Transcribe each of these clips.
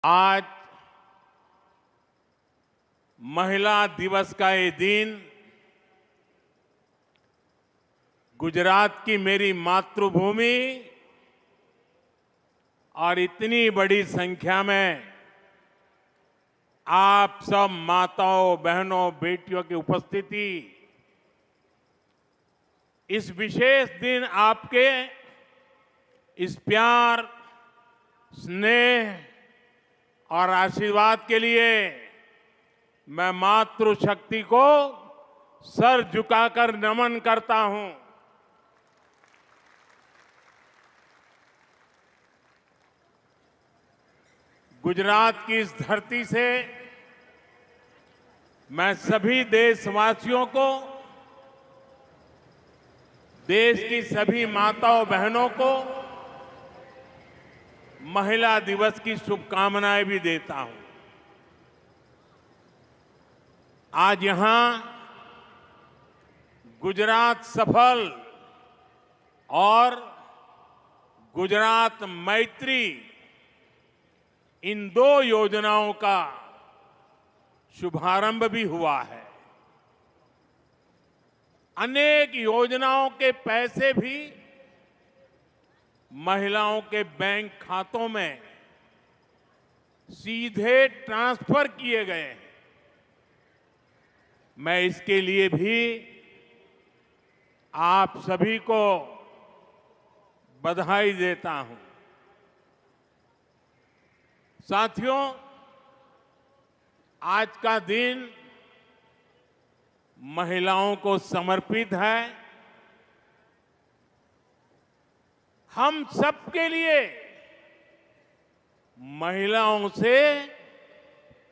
आज महिला दिवस का ये दिन गुजरात की मेरी मातृभूमि और इतनी बड़ी संख्या में आप सब माताओं, बहनों, बेटियों की उपस्थिति इस विशेष दिन आपके इस प्यार, स्नेह और आशीर्वाद के लिए मैं मातृशक्ति को सर झुकाकर नमन करता हूं। गुजरात की इस धरती से मैं सभी देशवासियों को, देश की सभी माताओं बहनों को महिला दिवस की शुभकामनाएं भी देता हूं। आज यहां गुजरात सफल और गुजरात मैत्री इन दो योजनाओं का शुभारंभ भी हुआ है। अनेक योजनाओं के पैसे भी महिलाओं के बैंक खातों में सीधे ट्रांसफर किए गए हैं। मैं इसके लिए भी आप सभी को बधाई देता हूं। साथियों, आज का दिन महिलाओं को समर्पित है। हम सबके लिए महिलाओं से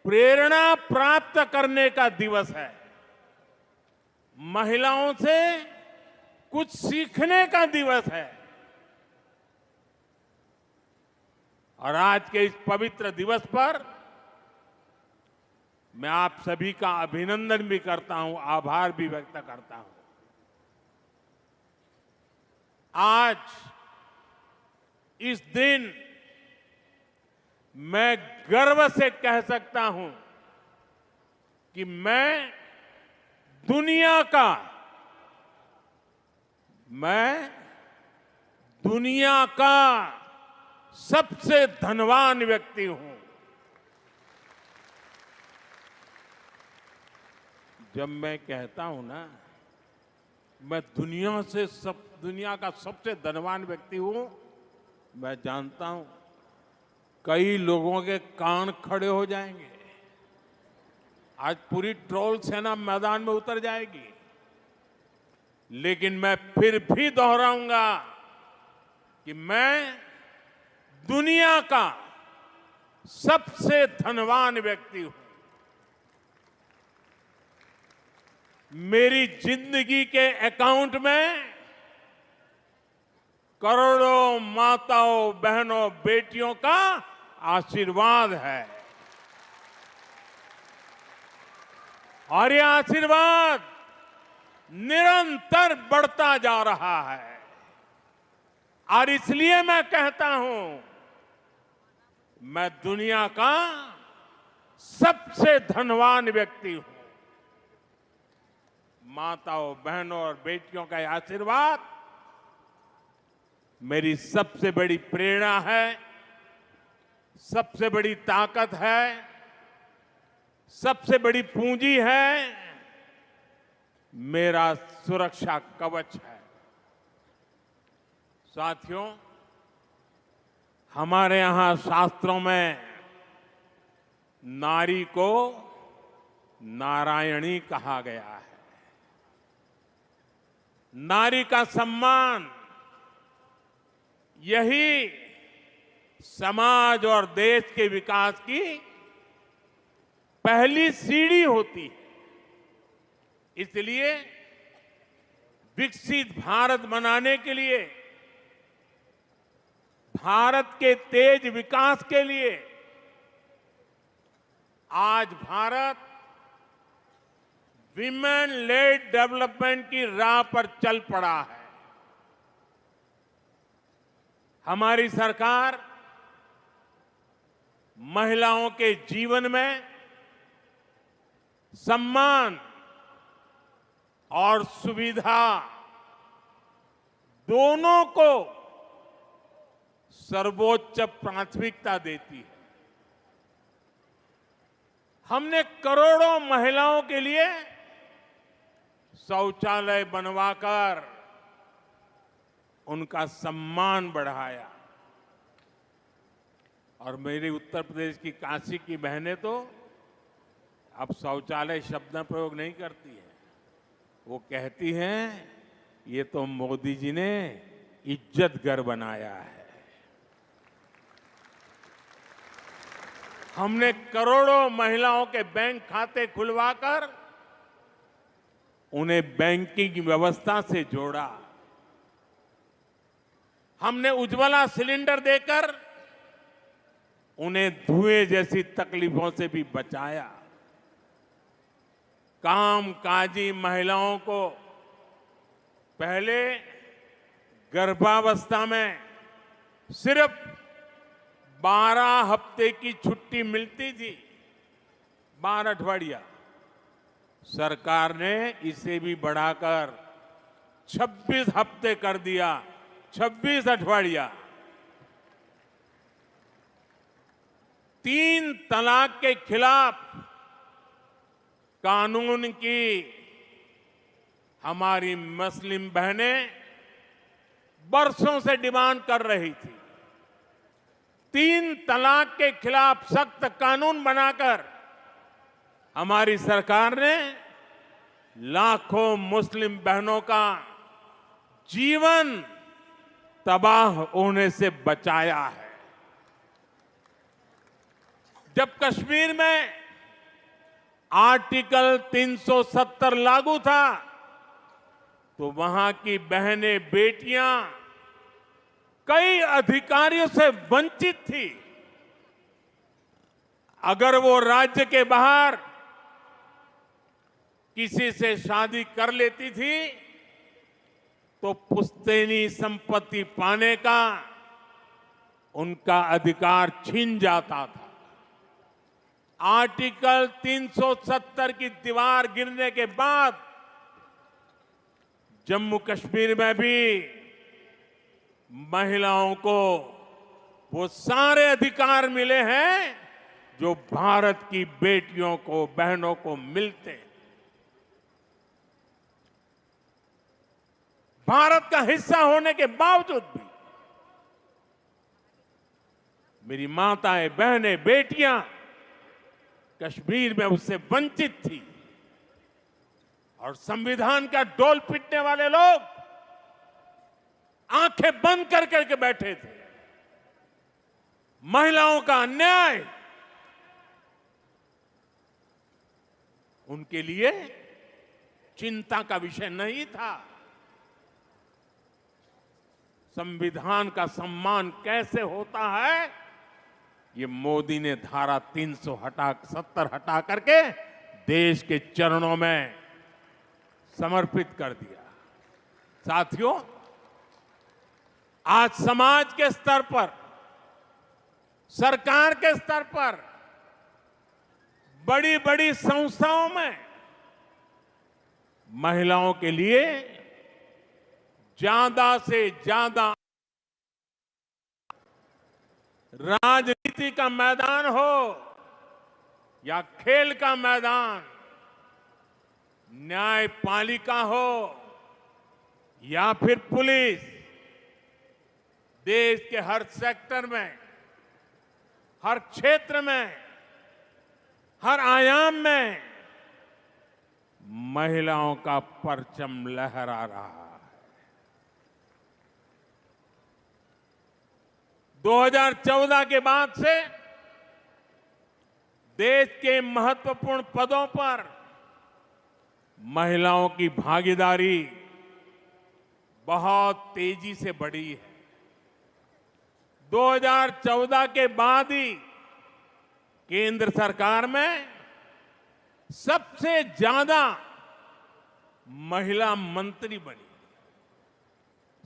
प्रेरणा प्राप्त करने का दिवस है। महिलाओं से कुछ सीखने का दिवस है। और आज के इस पवित्र दिवस पर मैं आप सभी का अभिनंदन भी करता हूं, आभार भी व्यक्त करता हूं। आज इस दिन मैं गर्व से कह सकता हूं कि मैं दुनिया का सबसे धनवान व्यक्ति हूं। जब मैं कहता हूं ना, मैं दुनिया का सबसे धनवान व्यक्ति हूं, मैं जानता हूं कई लोगों के कान खड़े हो जाएंगे। आज पूरी ट्रोल सेना मैदान में उतर जाएगी। लेकिन मैं फिर भी दोहराऊंगा कि मैं दुनिया का सबसे धनवान व्यक्ति हूं। मेरी जिंदगी के अकाउंट में करोड़ों माताओं, बहनों, बेटियों का आशीर्वाद है। और यह आशीर्वाद निरंतर बढ़ता जा रहा है। और इसलिए मैं कहता हूं, मैं दुनिया का सबसे धनवान व्यक्ति हूं। माताओं, बहनों और बेटियों का यह आशीर्वाद मेरी सबसे बड़ी प्रेरणा है, सबसे बड़ी ताकत है, सबसे बड़ी पूंजी है, मेरा सुरक्षा कवच है। साथियों, हमारे यहां शास्त्रों में नारी को नारायणी कहा गया है। नारी का सम्मान यही समाज और देश के विकास की पहली सीढ़ी होती है। इसलिए विकसित भारत बनाने के लिए, भारत के तेज विकास के लिए आज भारत विमेन लेड डेवलपमेंट की राह पर चल पड़ा है। हमारी सरकार महिलाओं के जीवन में सम्मान और सुविधा दोनों को सर्वोच्च प्राथमिकता देती है। हमने करोड़ों महिलाओं के लिए शौचालय बनवाकर उनका सम्मान बढ़ाया। और मेरे उत्तर प्रदेश की काशी की बहनें तो अब शौचालय शब्द प्रयोग नहीं करती हैं, वो कहती हैं ये तो मोदी जी ने इज्जत घर बनाया है। हमने करोड़ों महिलाओं के बैंक खाते खुलवाकर उन्हें बैंकिंग व्यवस्था से जोड़ा। हमने उज्ज्वला सिलेंडर देकर उन्हें धुएं जैसी तकलीफों से भी बचाया। कामकाजी महिलाओं को पहले गर्भावस्था में सिर्फ 12 हफ्ते की छुट्टी मिलती थी, 12 अठवाडिया। सरकार ने इसे भी बढ़ाकर 26 हफ्ते कर दिया, 26 अठवाडिया। 3 तलाक के खिलाफ कानून की हमारी मुस्लिम बहनें बरसों से डिमांड कर रही थी। 3 तलाक के खिलाफ सख्त कानून बनाकर हमारी सरकार ने लाखों मुस्लिम बहनों का जीवन तबाह होने से बचाया है। जब कश्मीर में आर्टिकल 370 लागू था तो वहां की बहनें, बेटियां कई अधिकारियों से वंचित थी। अगर वो राज्य के बाहर किसी से शादी कर लेती थी तो पुश्तैनी संपत्ति पाने का उनका अधिकार छीन जाता था। आर्टिकल 370 की दीवार गिरने के बाद जम्मू कश्मीर में भी महिलाओं को वो सारे अधिकार मिले हैं जो भारत की बेटियों को, बहनों को मिलते हैं। भारत का हिस्सा होने के बावजूद भी मेरी माताएं, बहनें, बेटियां कश्मीर में उससे वंचित थी। और संविधान का डोल पीटने वाले लोग आंखें बंद कर करके बैठे थे। महिलाओं का अन्याय उनके लिए चिंता का विषय नहीं था। संविधान का सम्मान कैसे होता है, ये मोदी ने धारा 370 हटा करके देश के चरणों में समर्पित कर दिया। साथियों, आज समाज के स्तर पर, सरकार के स्तर पर, बड़ी बड़ी संस्थाओं में महिलाओं के लिए ज्यादा से ज्यादा राजनीति का मैदान हो या खेल का मैदान, न्यायपालिका हो या फिर पुलिस, देश के हर सेक्टर में, हर क्षेत्र में, हर आयाम में महिलाओं का परचम लहरा रहा है। 2014 के बाद से देश के महत्वपूर्ण पदों पर महिलाओं की भागीदारी बहुत तेजी से बढ़ी है। 2014 के बाद ही केंद्र सरकार में सबसे ज्यादा महिला मंत्री बनी।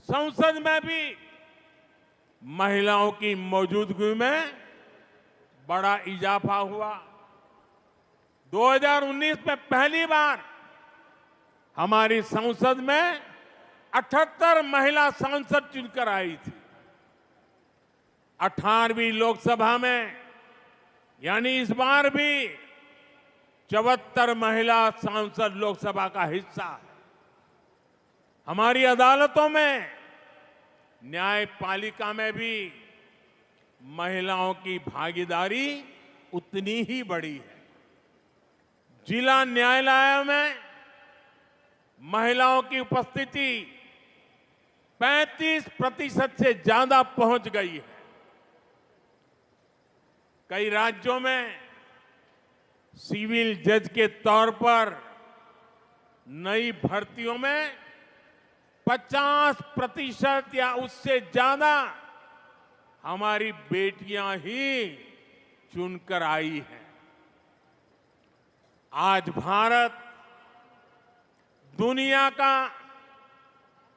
संसद में भी महिलाओं की मौजूदगी में बड़ा इजाफा हुआ। 2019 में पहली बार हमारी संसद में 78 महिला सांसद चुनकर आई थी। 18वीं लोकसभा में यानी इस बार भी 74 महिला सांसद लोकसभा का हिस्सा है। हमारी अदालतों में, न्यायपालिका में भी महिलाओं की भागीदारी उतनी ही बड़ी है। जिला न्यायालयों में महिलाओं की उपस्थिति 35% से ज्यादा पहुंच गई है। कई राज्यों में सिविल जज के तौर पर नई भर्तियों में 50% या उससे ज्यादा हमारी बेटियां ही चुनकर आई हैं। आज भारत दुनिया का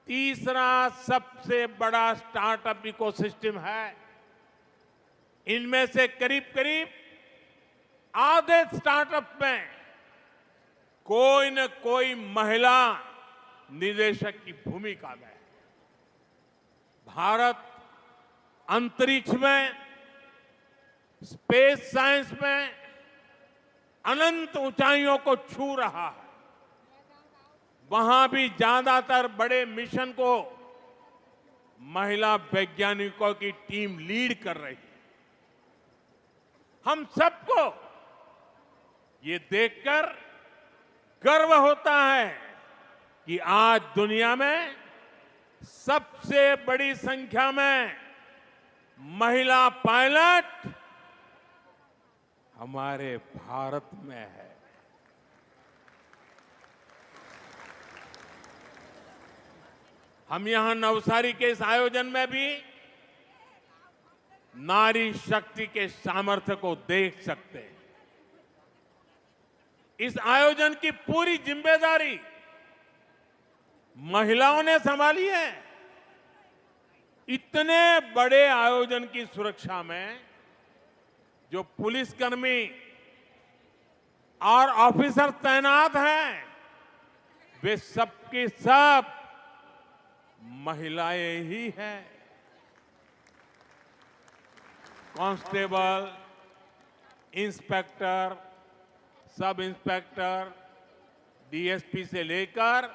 तीसरा सबसे बड़ा स्टार्टअप इकोसिस्टम है। इनमें से करीब करीब आधे स्टार्टअप में कोई न कोई महिला निदेशक की भूमिका में है। भारत अंतरिक्ष में, स्पेस साइंस में अनंत ऊंचाइयों को छू रहा है। वहां भी ज्यादातर बड़े मिशन को महिला वैज्ञानिकों की टीम लीड कर रही है। हम सबको ये देखकर गर्व होता है कि आज दुनिया में सबसे बड़ी संख्या में महिला पायलट हमारे भारत में है। हम यहां नवसारी के इस आयोजन में भी नारी शक्ति के सामर्थ्य को देख सकते हैं। इस आयोजन की पूरी जिम्मेदारी महिलाओं ने संभाली है। इतने बड़े आयोजन की सुरक्षा में जो पुलिसकर्मी और ऑफिसर तैनात हैं, वे सबके सब महिलाएं ही हैं। Constable, inspector, sub inspector, DSP से लेकर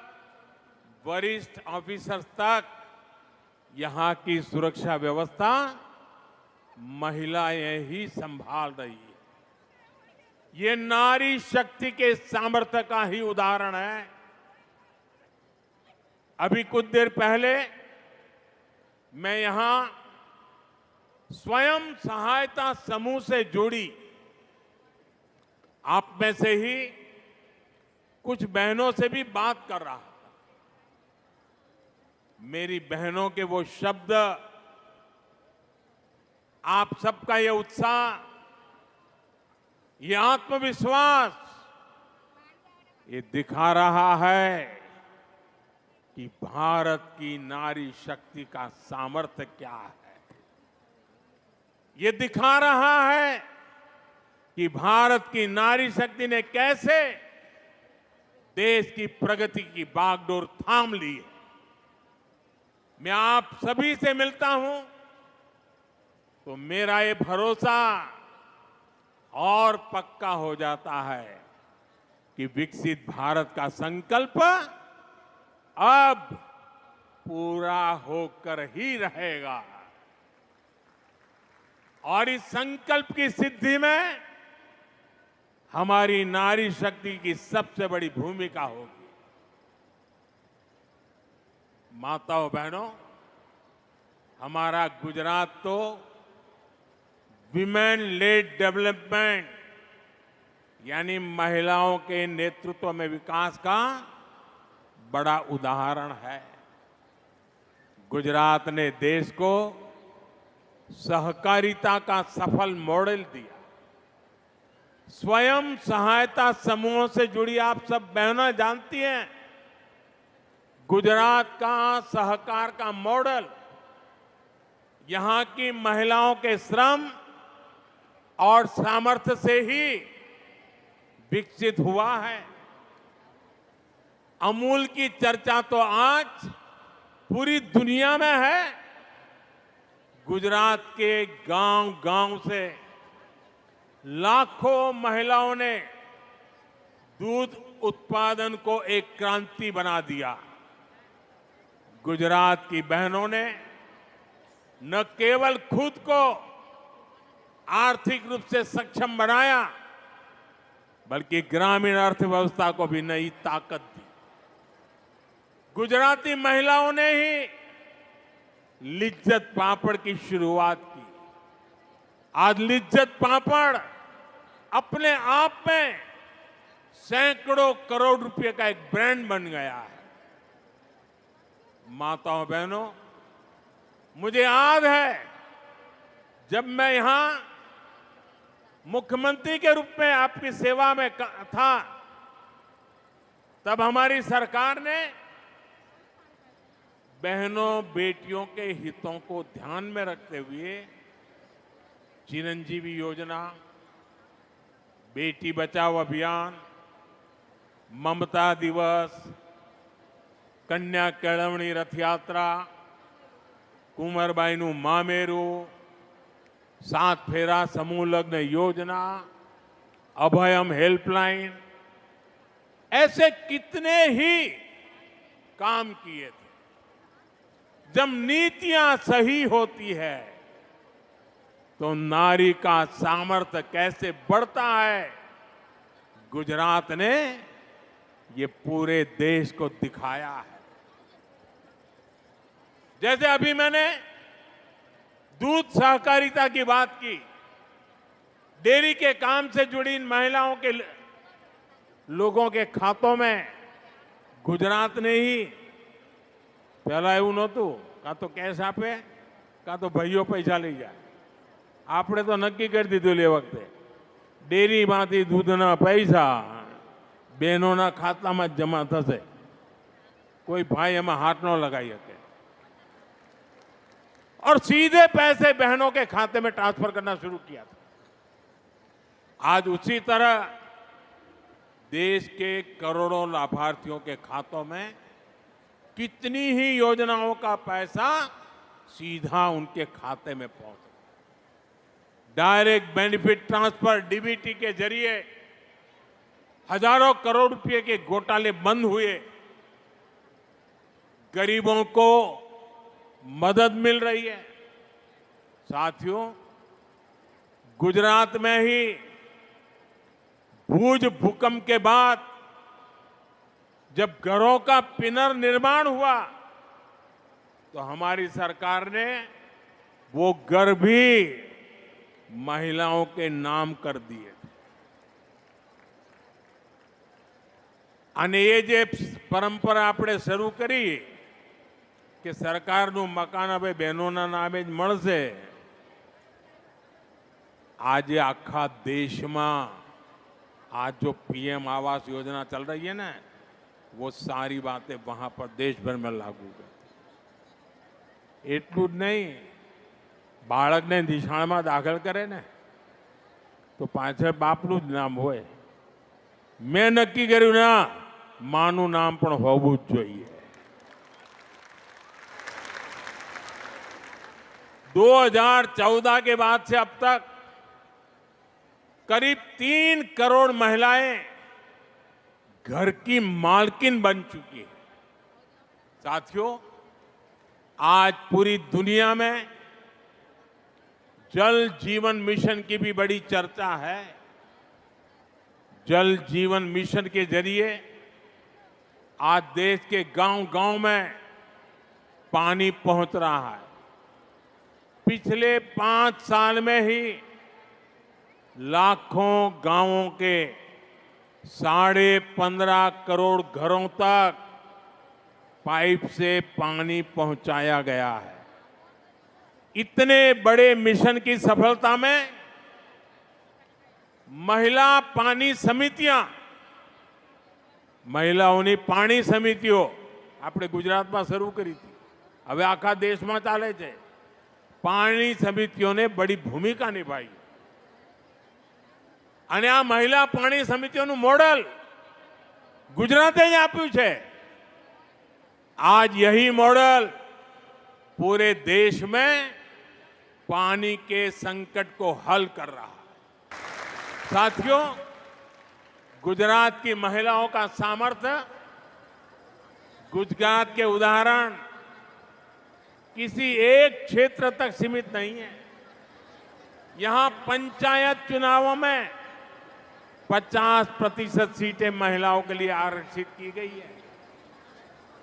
वरिष्ठ ऑफिसर्स तक यहां की सुरक्षा व्यवस्था महिलाएं ही संभाल रही है। ये नारी शक्ति के सामर्थ्य का ही उदाहरण है। अभी कुछ देर पहले मैं यहां स्वयं सहायता समूह से जुड़ी आप में से ही कुछ बहनों से भी बात कर रहा था। मेरी बहनों के वो शब्द, आप सबका ये उत्साह, ये आत्मविश्वास, ये दिखा रहा है कि भारत की नारी शक्ति का सामर्थ्य क्या है। ये दिखा रहा है कि भारत की नारी शक्ति ने कैसे देश की प्रगति की बागडोर थाम ली है। मैं आप सभी से मिलता हूं तो मेरा ये भरोसा और पक्का हो जाता है कि विकसित भारत का संकल्प अब पूरा होकर ही रहेगा। और इस संकल्प की सिद्धि में हमारी नारी शक्ति की सबसे बड़ी भूमिका होगी। माताओं बहनों, हमारा गुजरात तो विमेन लेड डेवलपमेंट यानी महिलाओं के नेतृत्व में विकास का बड़ा उदाहरण है। गुजरात ने देश को सहकारिता का सफल मॉडल दिया। स्वयं सहायता समूहों से जुड़ी आप सब बहनें जानती हैं, गुजरात का सहकार का मॉडल यहां की महिलाओं के श्रम और सामर्थ्य से ही विकसित हुआ है। अमूल की चर्चा तो आज पूरी दुनिया में है। गुजरात के गांव-गांव से लाखों महिलाओं ने दूध उत्पादन को एक क्रांति बना दिया। गुजरात की बहनों ने न केवल खुद को आर्थिक रूप से सक्षम बनाया, बल्कि ग्रामीण अर्थव्यवस्था को भी नई ताकत दी। गुजराती महिलाओं ने ही लिज्जत पापड़ की शुरुआत की। आज लिज्जत पापड़ अपने आप में सैकड़ों करोड़ रुपए का एक ब्रांड बन गया है। माताओं बहनों, मुझे याद है जब मैं यहां मुख्यमंत्री के रूप में आपकी सेवा में था, तब हमारी सरकार ने बहनों बेटियों के हितों को ध्यान में रखते हुए चिरंजीवी योजना, बेटी बचाओ अभियान, ममता दिवस, कन्या केळवणी रथ यात्रा, कुंवरबाईનું મામેરું, सात फेरा समूह लग्न योजना, अभयम हेल्पलाइन, ऐसे कितने ही काम किए थे। जब नीतियां सही होती है तो नारी का सामर्थ्य कैसे बढ़ता है, गुजरात ने ये पूरे देश को दिखाया है। जैसे अभी मैंने दूध सहकारिता की बात की, डेयरी के काम से जुड़ी इन महिलाओं के लोगों के खातों में गुजरात ने ही पहला એવું નહોતું, કાં તો કેશ આપે કાં તો ભાઈઓ પૈસા લઈ જાય। આપણે તો નક્કી કરી દીધું એ વખતે ડેરીમાંથી દૂધના પૈસા બહેનોના ખાતામાં જ જમા થશે, કોઈ ભાઈ એમાં હાથ ન લગાવી શકે और सीधे पैसे बहनों के खाते में ट्रांसफर करना शुरू किया था। आज उसी तरह देश के करोड़ों लाभार्थियों के खातों में कितनी ही योजनाओं का पैसा सीधा उनके खाते में पहुंचा। डायरेक्ट बेनिफिट ट्रांसफर डीबीटी के जरिए हजारों करोड़ रुपए के घोटाले बंद हुए, गरीबों को मदद मिल रही है। साथियों, गुजरात में ही भूज भूकंप के बाद जब घरों का पुनर्निर्माण हुआ तो हमारी सरकार ने वो घर भी महिलाओं के नाम कर दिए। અને એ જે પરંપરા આપણે શરૂ કરી કે સરકારનું મકાન હવે બહેનોના નામે જ મળશે, આજે આખા દેશમાં आज जो पीएम आवास योजना चल रही है ना, वो सारी बातें वहां पर देश भर में लागू है। એટલું જ નહીં, બાળકને નિશાળમાં દાખલ કરે ને તો પાછળ બાપનું જ નામ હોય। મેં નક્કી કર્યું ના, માનું નામ પણ હોવું જ જોઈએ। 2014 के बाद से अब तक करीब 3 करोड़ महिलाएं घर की मालकिन बन चुकी है। साथियों, आज पूरी दुनिया में जल जीवन मिशन की भी बड़ी चर्चा है। जल जीवन मिशन के जरिए आज देश के गांव-गांव में पानी पहुंच रहा है। पिछले 5 साल में ही लाखों गांवों के 15.5 करोड़ घरों तक पाइप से पानी पहुंचाया गया है। इतने बड़े मिशन की सफलता में महिला पानी समितियां, महिलाओं पानी समितियों આપણે ગુજરાતમાં શરૂ કરી હતી, હવે આખા દેશમાં ચાલે છે। पानी समितियों ने बड़ी भूमिका निभाई। અને આ મહિલા પાણી સમિતિઓનું મોડલ गुजराते જ આપ્યું છે। आज यही मॉडल पूरे देश में पानी के संकट को हल कर रहा है। साथियों, गुजरात की महिलाओं का सामर्थ्य, गुजरात के उदाहरण किसी एक क्षेत्र तक सीमित नहीं है। यहां पंचायत चुनावों में 50% सीटें महिलाओं के लिए आरक्षित की गई है।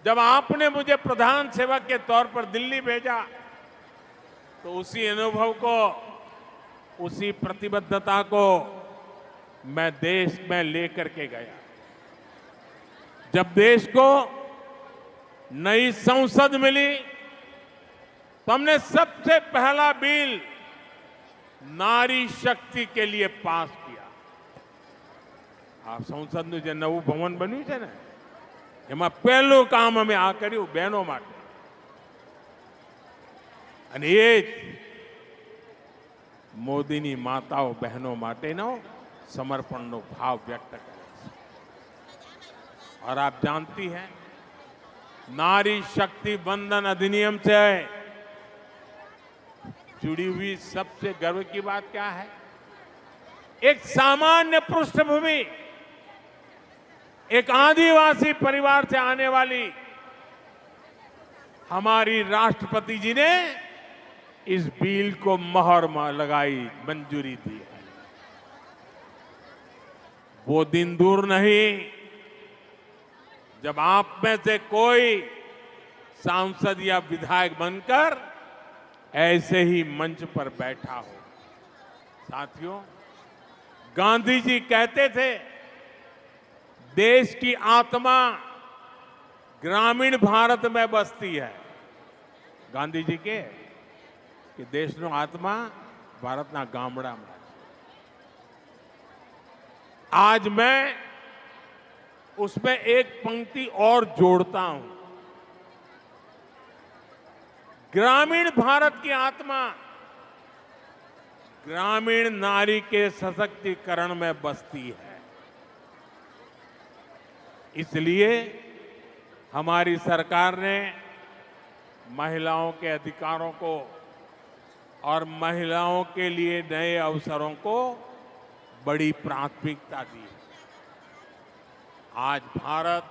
जब आपने मुझे प्रधान सेवक के तौर पर दिल्ली भेजा तो उसी अनुभव को, उसी प्रतिबद्धता को मैं देश में लेकर के गया। जब देश को नई संसद मिली तो हमने सबसे पहला बिल नारी शक्ति के लिए पास किया। આ સંસદનું જે નવું ભવન બન્યું છે ને, એમાં પહેલું કામ અમે આ કર્યું બહેનો માટે, અને એ જ મોદીની માતાઓ બહેનો માટેનો સમર્પણનો ભાવ વ્યક્ત કરે છે। और आप जानती हैं, नारी शक्ति बंधन अधिनियम से जुड़ी हुई सबसे गर्व की बात क्या है? एक सामान्य पृष्ठभूमि, एक आदिवासी परिवार से आने वाली हमारी राष्ट्रपति जी ने इस बिल को मोहर लगाई, मंजूरी दी है। वो दिन दूर नहीं जब आप में से कोई सांसद या विधायक बनकर ऐसे ही मंच पर बैठा हो। साथियों, गांधी जी कहते थे, देश की आत्मा ग्रामीण भारत में बसती है। गांधी जी के कि देशનો आत्मा भारतना ગામડામાં છે। आज मैं उसमें एक पंक्ति और जोड़ता हूं। ग्रामीण भारत की आत्मा ग्रामीण नारी के सशक्तिकरण में बसती है। इसलिए हमारी सरकार ने महिलाओं के अधिकारों को और महिलाओं के लिए नए अवसरों को बड़ी प्राथमिकता दी है। आज भारत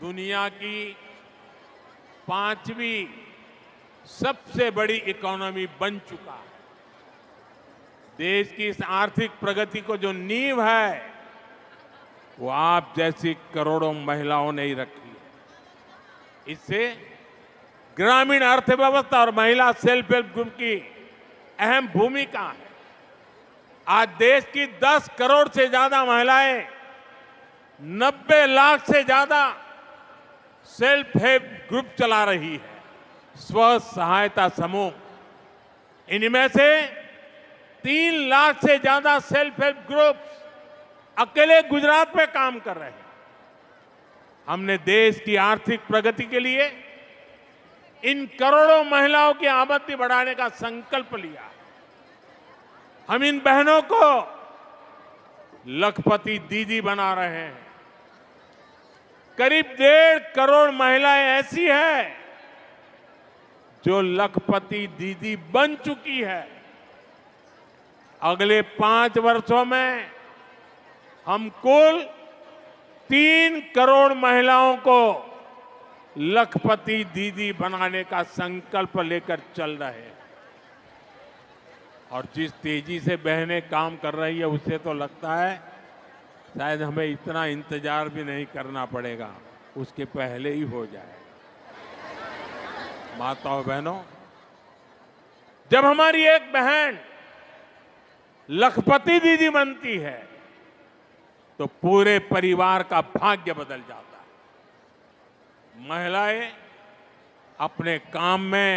दुनिया की 5वीं सबसे बड़ी इकोनॉमी बन चुका है। देश की इस आर्थिक प्रगति को जो नींव है वो आप जैसी करोड़ों महिलाओं ने ही रखी है। इससे ग्रामीण अर्थव्यवस्था और महिला सेल्फ हेल्प ग्रुप की अहम भूमिका है। आज देश की 10 करोड़ से ज्यादा महिलाएं, 90 लाख से ज्यादा सेल्फ हेल्प ग्रुप चला रही है, स्व सहायता समूह। इनमें से 3 लाख से ज्यादा सेल्फ हेल्प ग्रुप अकेले गुजरात में काम कर रहे हैं। हमने देश की आर्थिक प्रगति के लिए इन करोड़ों महिलाओं की आमदनी बढ़ाने का संकल्प लिया। हम इन बहनों को लखपति दीदी बना रहे हैं। करीब 1.5 करोड़ महिलाएं ऐसी हैं जो लखपति दीदी बन चुकी है। अगले 5 वर्षों में हम कुल 3 करोड़ महिलाओं को लखपति दीदी बनाने का संकल्प लेकर चल रहे हैं। और जिस तेजी से बहनें काम कर रही है उससे तो लगता है शायद हमें इतना इंतजार भी नहीं करना पड़ेगा, उसके पहले ही हो जाएगा। माताओं बहनों, जब हमारी एक बहन लखपति दीदी बनती है तो पूरे परिवार का भाग्य बदल जाता है। महिलाएं अपने काम में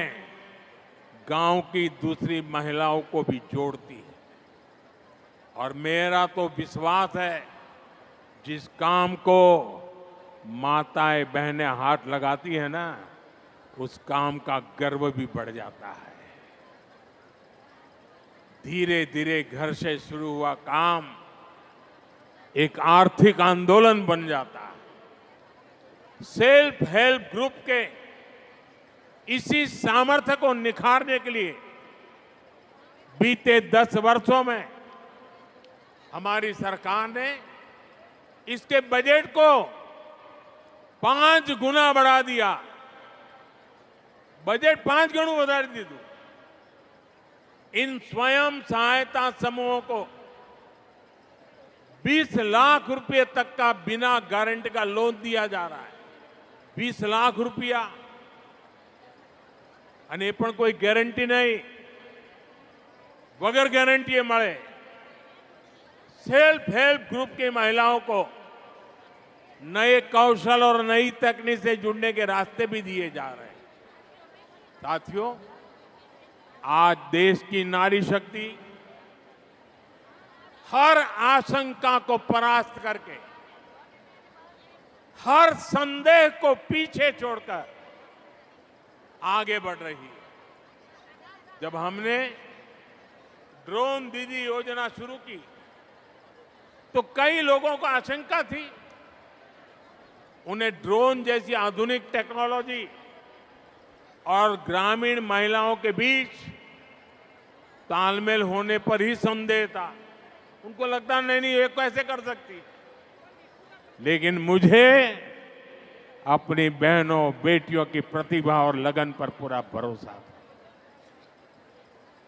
गांव की दूसरी महिलाओं को भी जोड़ती है। और मेरा तो विश्वास है, जिस काम को माताएं बहनें हाथ लगाती है ना, उस काम का गर्व भी बढ़ जाता है। धीरे धीरे घर से शुरू हुआ काम एक आर्थिक आंदोलन बन जाता है। सेल्फ हेल्प ग्रुप के इसी सामर्थ्य को निखारने के लिए बीते 10 वर्षों में हमारी सरकार ने इसके बजट को 5 गुना बढ़ा दिया। बजट 5 गुना बढ़ा दिया। इन स्वयं सहायता समूहों को 20 लाख रुपए तक का बिना गारंटी का लोन दिया जा रहा है। 20 लाख रुपया અને પણ કોઈ ગેરંટી નહીં, वगैर गारंटी મળે। सेल्फ हेल्प ग्रुप की महिलाओं को नए कौशल और नई तकनीक से जुड़ने के रास्ते भी दिए जा रहे हैं। साथियों, आज देश की नारी शक्ति हर आशंका को परास्त करके, हर संदेह को पीछे छोड़कर आगे बढ़ रही है। जब हमने ड्रोन दीदी योजना शुरू की तो कई लोगों को आशंका थी। उन्हें ड्रोन जैसी आधुनिक टेक्नोलॉजी और ग्रामीण महिलाओं के बीच तालमेल होने पर ही संदेह था। उनको लगता नहीं ये कैसे कर सकती। लेकिन मुझे अपनी बहनों बेटियों की प्रतिभा और लगन पर पूरा भरोसा था।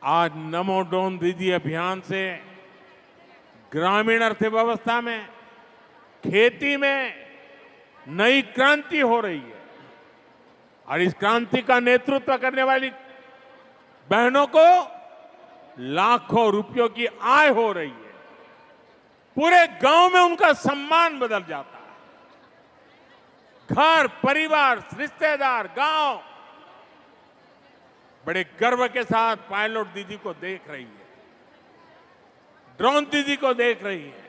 आज नमो ड्रोन दीदी अभियान से ग्रामीण अर्थव्यवस्था में, खेती में नई क्रांति हो रही है और इस क्रांति का नेतृत्व करने वाली बहनों को लाखों रुपयों की आय हो रही है। पूरे गांव में उनका सम्मान बदल जाता है। घर, परिवार, रिश्तेदार, गांव बड़े गर्व के साथ पायलट दीदी को देख रही है, ड्रोन दीदी को देख रही है।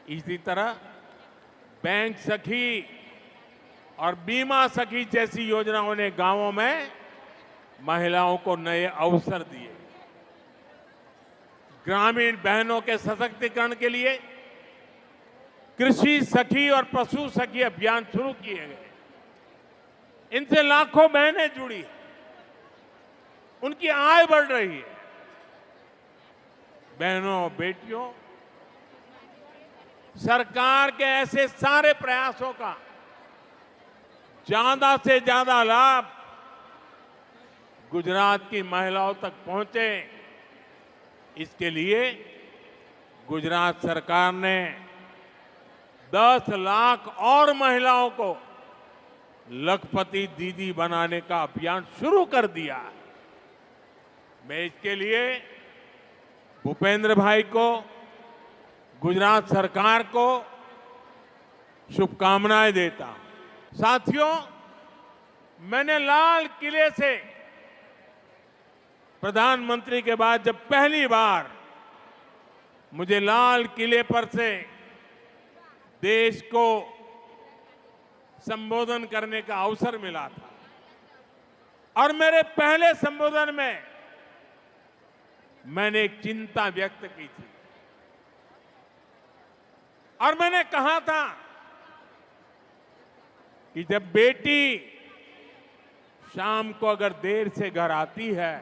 इसी तरह बैंक सखी और बीमा सखी जैसी योजनाओं ने गांवों में महिलाओं को नए अवसर दिए। ग्रामीण बहनों के सशक्तिकरण के लिए कृषि सखी और पशु सखी अभियान शुरू किए गए। इनसे लाखों बहनें जुड़ी, उनकी आय बढ़ रही है। बहनों बेटियों, सरकार के ऐसे सारे प्रयासों का ज्यादा से ज्यादा लाभ गुजरात की महिलाओं तक पहुंचे, इसके लिए गुजरात सरकार ने 10 लाख और महिलाओं को लखपति दीदी बनाने का अभियान शुरू कर दिया। मैं इसके लिए भूपेंद्र भाई को, गुजरात सरकार को शुभकामनाएं देता हूं। साथियों, मैंने लाल किले से प्रधानमंत्री के बाद जब पहली बार मुझे लाल किले पर से देश को संबोधन करने का अवसर मिला था और मेरे पहले संबोधन में मैंने एक चिंता व्यक्त की थी और मैंने कहा था कि जब बेटी शाम को अगर देर से घर आती है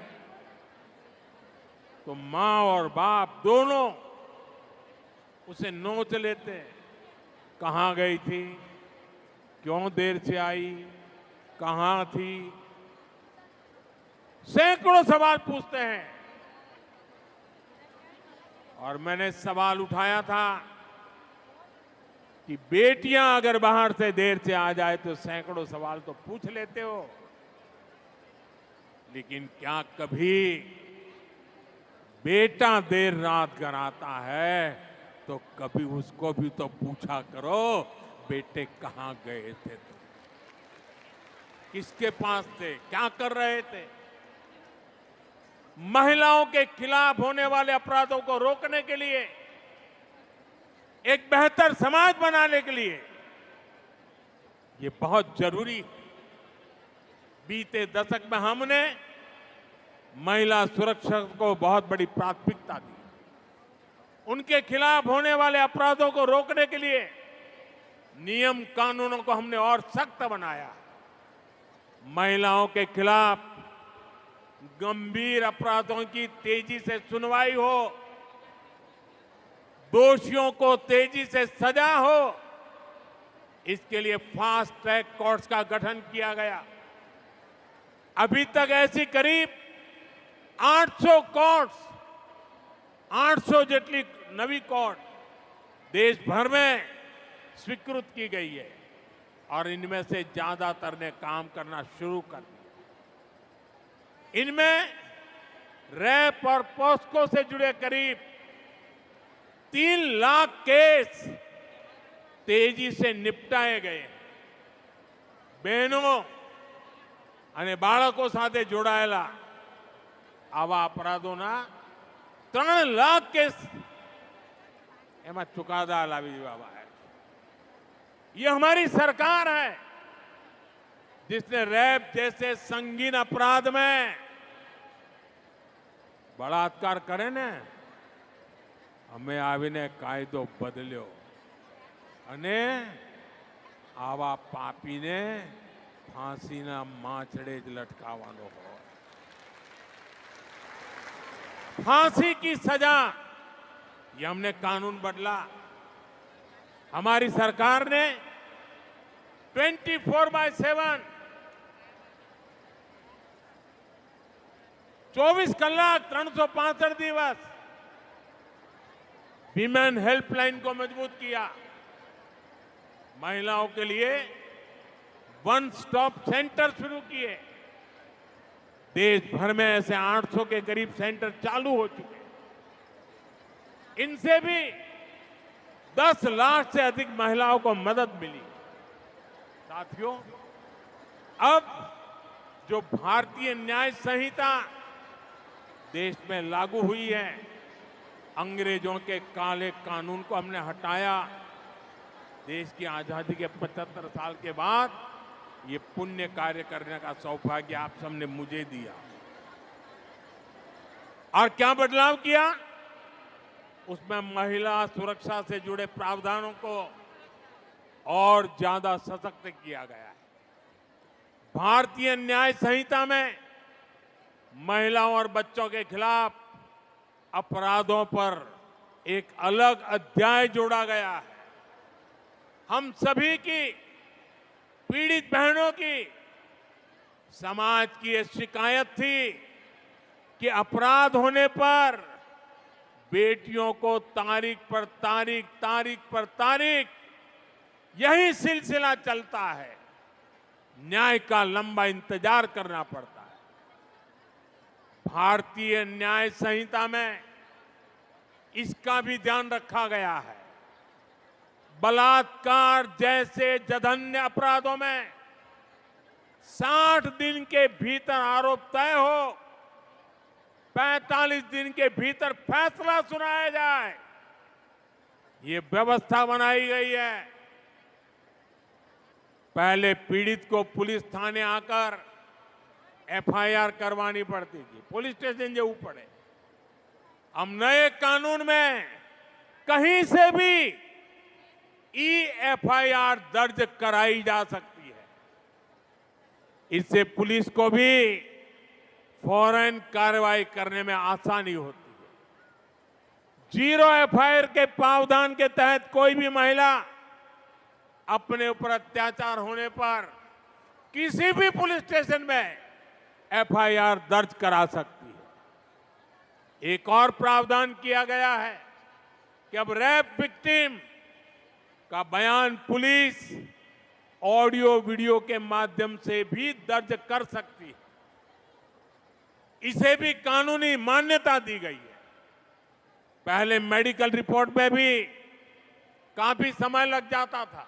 तो माँ और बाप दोनों उसे नोच लेते हैं। कहाँ गई थी, क्यों देर से आई, कहाँ थी, सैकड़ों सवाल पूछते हैं। और मैंने सवाल उठाया था कि बेटियां अगर बाहर से देर से आ जाए तो सैकड़ों सवाल तो पूछ लेते हो, लेकिन क्या कभी बेटा देर रात घर आता है तो कभी उसको भी तो पूछा करो, बेटे कहाँ गए थे, तो किसके पास थे, क्या कर रहे थे। महिलाओं के खिलाफ होने वाले अपराधों को रोकने के लिए, एक बेहतर समाज बनाने के लिए ये बहुत जरूरी है। बीते दशक में हमने महिला सुरक्षा को बहुत बड़ी प्राथमिकता दी। उनके खिलाफ होने वाले अपराधों को रोकने के लिए नियम कानूनों को हमने और सख्त बनाया। महिलाओं के खिलाफ गंभीर अपराधों की तेजी से सुनवाई हो, दोषियों को तेजी से सजा हो, इसके लिए फास्ट ट्रैक कोर्ट्स का गठन किया गया। अभी तक ऐसी करीब 800 कोर्ट्स, 800 જેટલી नवी कोर्ट देश भर में स्वीकृत की गई है और इनमें से ज्यादातर ने काम करना शुरू कर दिया। इनमें रैप और पॉस्को से जुड़े करीब 3 लाख केस तेजी से निपटाए गए हैं। बहनों અને બાળકો સાથે જોડાયેલા આવા અપરાધોના 3 લાખ કેસ એમાં ચુકાદા લાવી દેવામાં આવ્યા। ये हमारी सरकार है जिसने रैप जैसे संगीन अपराध में बलात्कार करे ने અમે આવીને કાયદો બદલ્યો અને આવા પાપીને फांसीना माछड़े ज लटकावानो हो। फांसी की सजा, ये हमने कानून बदला। हमारी सरकार ने 24/7 24 કલાક 365 દિવસ विमेन हेल्पलाइन को मजबूत किया। महिलाओं के लिए वन स्टॉप सेंटर शुरू किए। देश भर में ऐसे 800 के करीब सेंटर चालू हो चुके। इनसे भी 10 लाख से अधिक महिलाओं को मदद मिली। साथियों, अब जो भारतीय न्याय संहिता देश में लागू हुई है, अंग्रेजों के काले कानून को हमने हटाया। देश की आजादी के 75 साल के बाद ये पुण्य कार्य करने का सौभाग्य आप सबने मुझे दिया। और क्या बदलाव किया? उसमें महिला सुरक्षा से जुड़े प्रावधानों को और ज्यादा सशक्त किया गया है। भारतीय न्याय संहिता में महिलाओं और बच्चों के खिलाफ अपराधों पर एक अलग अध्याय जोड़ा गया है। हम सभी की, पीड़ित बहनों की, समाज की ये शिकायत थी कि अपराध होने पर बेटियों को तारीख पर तारीख, तारीख पर तारीख यही सिलसिला चलता है। न्याय का लंबा इंतजार करना पड़ता है। भारतीय न्याय संहिता में इसका भी ध्यान रखा गया है। बलात्कार जैसे जघन्य अपराधों में 60 दिन के भीतर आरोप तय हो, 45 दिन के भीतर फैसला सुनाया जाए, ये व्यवस्था बनाई गई है। पहले पीड़ित को पुलिस थाने आकर एफआईआर करवानी पड़ती थी, पुलिस स्टेशन जाना पड़े। अब नए कानून में कहीं से भी एफआईआर दर्ज कराई जा सकती है। इससे पुलिस को भी फौरन कार्रवाई करने में आसानी होती है। जीरो एफआईआर के प्रावधान के तहत कोई भी महिला अपने ऊपर अत्याचार होने पर किसी भी पुलिस स्टेशन में एफआईआर दर्ज करा सकती है। एक और प्रावधान किया गया है कि अब रेप विक्टिम का बयान पुलिस ऑडियो वीडियो के माध्यम से भी दर्ज कर सकती है। इसे भी कानूनी मान्यता दी गई है। पहले मेडिकल रिपोर्ट में भी काफी समय लग जाता था।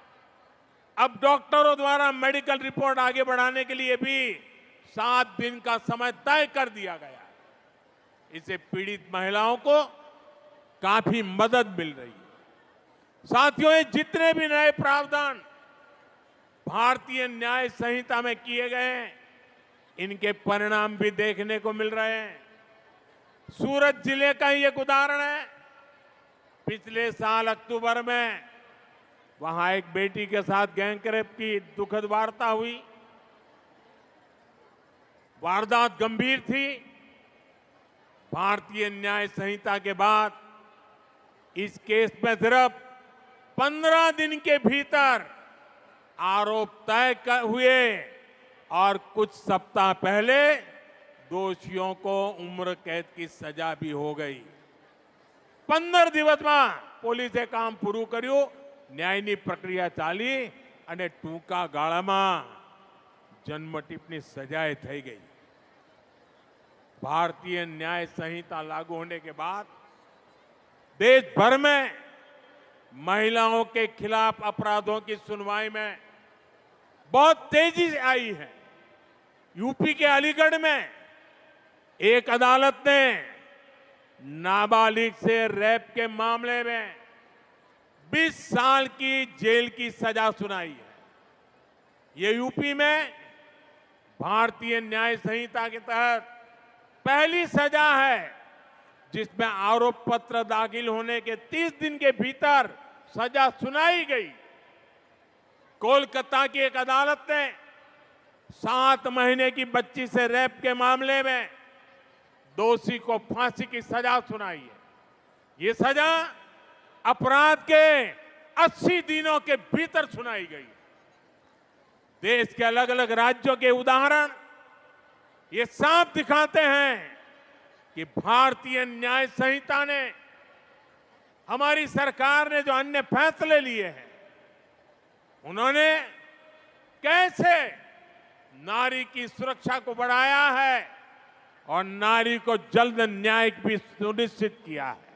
अब डॉक्टरों द्वारा मेडिकल रिपोर्ट आगे बढ़ाने के लिए भी 7 दिन का समय तय कर दिया गया है। इससे पीड़ित महिलाओं को काफी मदद मिल रही है। साथियों, ये जितने भी नए प्रावधान भारतीय न्याय संहिता में किए गए हैं, इनके परिणाम भी देखने को मिल रहे हैं। सूरत जिले का ही एक उदाहरण है। पिछले साल अक्टूबर में वहां एक बेटी के साथ गैंगरेप की दुखद वार्ता हुई। वारदात गंभीर थी। भारतीय न्याय संहिता के बाद इस केस में सिर्फ 15 दिन के भीतर आरोप तय हुए और कुछ सप्ताह पहले दोषियों को उम्र कैद की सजा भी हो गई। 15 દિવસ में પોલીસે કામ પૂરું કર્યું, ન્યાયની પ્રક્રિયા ચાલી અને ટૂંકા ગાળામાં જન્મટીપની સજાએ થઈ ગઈ। भारतीय न्याय संहिता लागू होने के बाद देश भर में महिलाओं के खिलाफ अपराधों की सुनवाई में बहुत तेजी से आई है। यूपी के अलीगढ़ में एक अदालत ने नाबालिग से रेप के मामले में 20 साल की जेल की सजा सुनाई है। ये यूपी में भारतीय न्याय संहिता के तहत पहली सजा है जिसमें आरोप पत्र दाखिल होने के 30 दिन के भीतर सजा सुनाई गई। कोलकाता की एक अदालत ने 7 महीने की बच्ची से रेप के मामले में दोषी को फांसी की सजा सुनाई है। ये सजा अपराध के 80 दिनों के भीतर सुनाई गई। देश के अलग अलग राज्यों के उदाहरण ये साफ दिखाते हैं कि भारतीय न्याय संहिता ने, हमारी सरकार ने जो अन्य फैसले लिए हैं, उन्होंने कैसे नारी की सुरक्षा को बढ़ाया है और नारी को जल्द न्याय भी सुनिश्चित किया है।